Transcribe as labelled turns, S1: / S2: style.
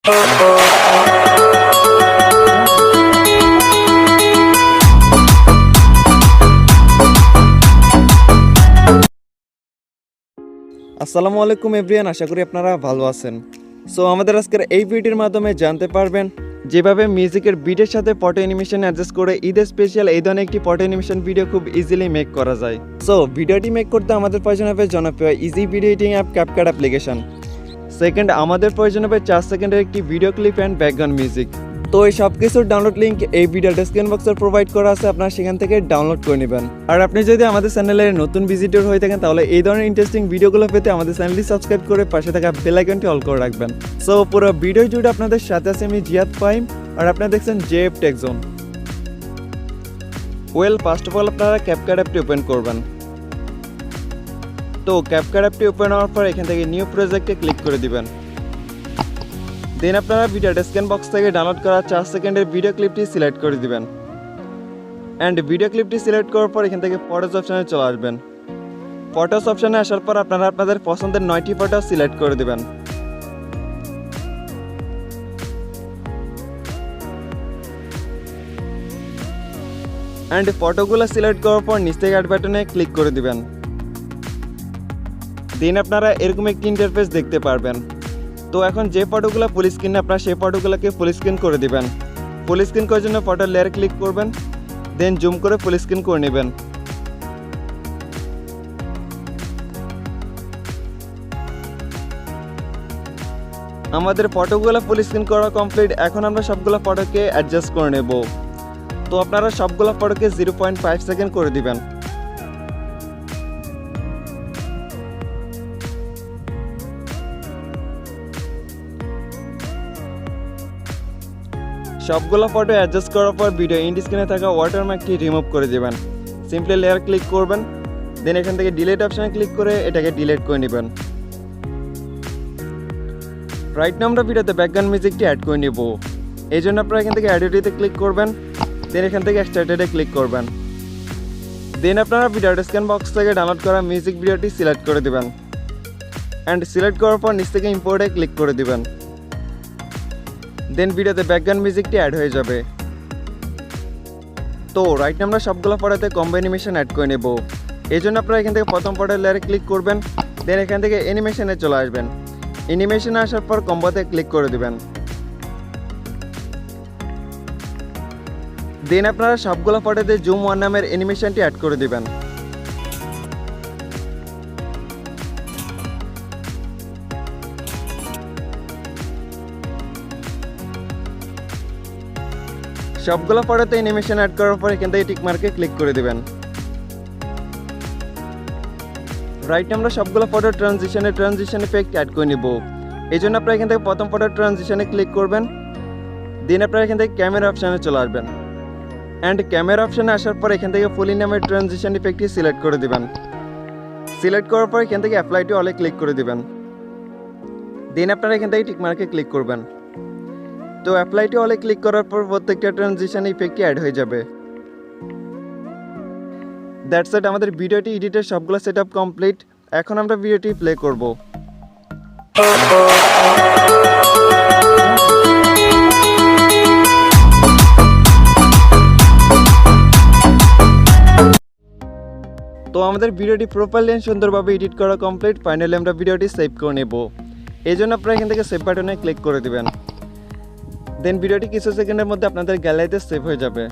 S1: আসসালামু আলাইকুম এভরিওয়ান, আশা করি আপনারা ভালো আছেন। সো আমাদের আজকের এই ভিডিওর মাধ্যমে জানতে পারবেন যেভাবে মিউজিকের বিটের সাথে ফটো অ্যানিমেশন অ্যাডজাস্ট করে ঈদের স্পেশাল এই ধরনের একটি ফটো অ্যানিমেশন ভিডিও খুব ইজিলি মেক করা যায়। সো ভিডিওটি মেক করতে আমাদের প্রয়োজন হবে জনপ্রিয় easy video editing app CapCut application. Second, আমাদের প্রয়োজন হবে 4 সেকেন্ডের একটি video clip and background music. তো এই সব কিছুর ডাউনলোড লিঙ্ক এই ভিডিও ডেসক্রিপশন বক্সে প্রোভাইড করা আছে, আপনারা সেখান থেকে ডাউনলোড করে নেবেন। আর আপনি যদি আমাদের চ্যানেলের নতুন ভিজিটর হয়ে থাকেন তাহলে এই ধরনের ইন্টারেস্টিং ভিডিওগুলো পেতে আমাদের চ্যানেলটি সাবস্ক্রাইব করে পাশে থাকা বেল আইকনটি অল করে রাখবেন। সো পুরো ভিডিও জুড়ে আপনাদের সাথে আছে আমি জিহাদ ফাহিম, আর আপনারা দেখছেন JF tech zone. First of all আপনারা ক্যাপকাট অ্যাপটি ওপেন করবেন। তো ক্যাপকাট অ্যাপটি ওপেন হওয়ার পর এখান থেকে নিউ প্রজেক্টে ক্লিক করে দিবেন। দেন আপনারা ভিডিও ডেসক্রিপশন বক্স থেকে ডাউনলোড করা 4 সেকেন্ডের ভিডিও ক্লিপটি সিলেক্ট করে দিবেন। অ্যান্ড ভিডিও ক্লিপটি সিলেক্ট করার পর এখান থেকে ফটোস অপশানে চলে আসবেন। ফটোস অপশানে আসার পর আপনারা আপনাদের পছন্দের 9টি ফটো সিলেক্ট করে দিবেন। অ্যান্ড ফটোগুলো সিলেক্ট করার পর নিচ থেকে অ্যাড বাটনে ক্লিক করে দিবেন। দেন আপনারা এরকম একটি ইন্টারফেস দেখতে পারবেন। তো এখন যে ফটোগুলো ফুল স্ক্রিনে আপনারা সেই ফটোগুলোকে ফুল স্ক্রিন করে দিবেন। ফুল স্ক্রিন করার জন্য ফটো লেয়ারে ক্লিক করবেন, দেন জুম করে ফুল স্ক্রিন করে নেবেন। আমাদের ফটোগুলো ফুল স্ক্রিন করা কমপ্লিট। এখন আমরা সবগুলো ফটোকে অ্যাডজাস্ট করে নেব। তো আপনারা সবগুলো ফটোকে 0.5 সেকেন্ড করে দিবেন। সবগুলো ফটো অ্যাডজাস্ট করার পর ভিডিও এন্ড স্ক্রিনে থাকা ওয়াটারমার্কটি রিমুভ করে দেবেন। সিম্পলি লেয়ার ক্লিক করবেন, দেন এখান থেকে ডিলিট অপশানে ক্লিক করে এটাকে ডিলিট করে নেবেন। রাইট নাও আমরা ভিডিওতে ব্যাকগ্রাউন্ড মিউজিকটি অ্যাড করে নেব। এই জন্য আপনারা এখান থেকে অ্যাডিটিতে ক্লিক করবেন, দেন এখান থেকে এক্সট্রাক্টেডে ক্লিক করবেন। দেন আপনারা ভিডিও ডেসক্রিপশন বক্স থেকে ডাউনলোড করা মিউজিক ভিডিওটি সিলেক্ট করে দেবেন। অ্যান্ড সিলেক্ট করার পর নিচ থেকে ইম্পোর্টে ক্লিক করে দেবেন। দেন ভিডিওতে ব্যাকগ্রাউন্ড মিউজিকটি অ্যাড হয়ে যাবে। তো রাইট নাও আমরা সবগুলো ফটোতে কম্বো অ্যানিমেশন অ্যাড করে নেব। এই জন্য আপনারা এখান থেকে প্রথম ফটোর লেয়ারে ক্লিক করবেন, দেন এখান থেকে অ্যানিমেশনে চলে আসবেন। অ্যানিমেশনে আসার পর কম্বোতে ক্লিক করে দেবেন। দেন আপনারা সবগুলো ফটোতে জুম 1 নামের অ্যানিমেশনটি অ্যাড করে দিবেন। সবগুলো ফটোতে অ্যানিমেশন অ্যাড করার পর এখান থেকে টিক মার্কে ক্লিক করে দিবেন। রাইট আমরা সবগুলো ফটো ট্রানজিশন ইফেক্ট অ্যাড করে নিব। এই জন্য আপনারা এখান থেকে প্রথম ফটো ট্রানজিশনে ক্লিক করবেন, দেন আপনারা এখান থেকে ক্যামেরা অপশানে চলে আসবেন। অ্যান্ড ক্যামেরা অপশানে আসার পর এখান থেকে ফুল নামের ট্রানজিশন ইফেক্টটি সিলেক্ট করে দিবেন। সিলেক্ট করার পর এখান থেকে অ্যাপ্লাই টু অলে ক্লিক করে দিবেন। দেন আপনারা এখান থেকে টিক মার্কে ক্লিক করবেন। তো অ্যাপ্লাই টু অলে ক্লিক করার পর প্রত্যেকটা ট্রানজিশন ইফেক্টই অ্যাড হয়ে যাবে। দ্যাটস ইট, আমাদের ভিডিওটি এডিটের সবগুলো সেটআপ কমপ্লিট। এখন আমরা ভিডিওটি প্লে করব। তো আমাদের ভিডিওটি প্রপারলি এন্ড সুন্দরভাবে এডিট করা কমপ্লিট। ফাইনালি আমরা ভিডিওটি সেভ করে নেব। এই জন্য আপনারা এখান থেকে সেভ বাটনে ক্লিক করে দিবেন। দেন ভিডিওটি কিছু সেকেন্ডের মধ্যে আপনাদের গ্যালারিতে সেভ হয়ে যাবে।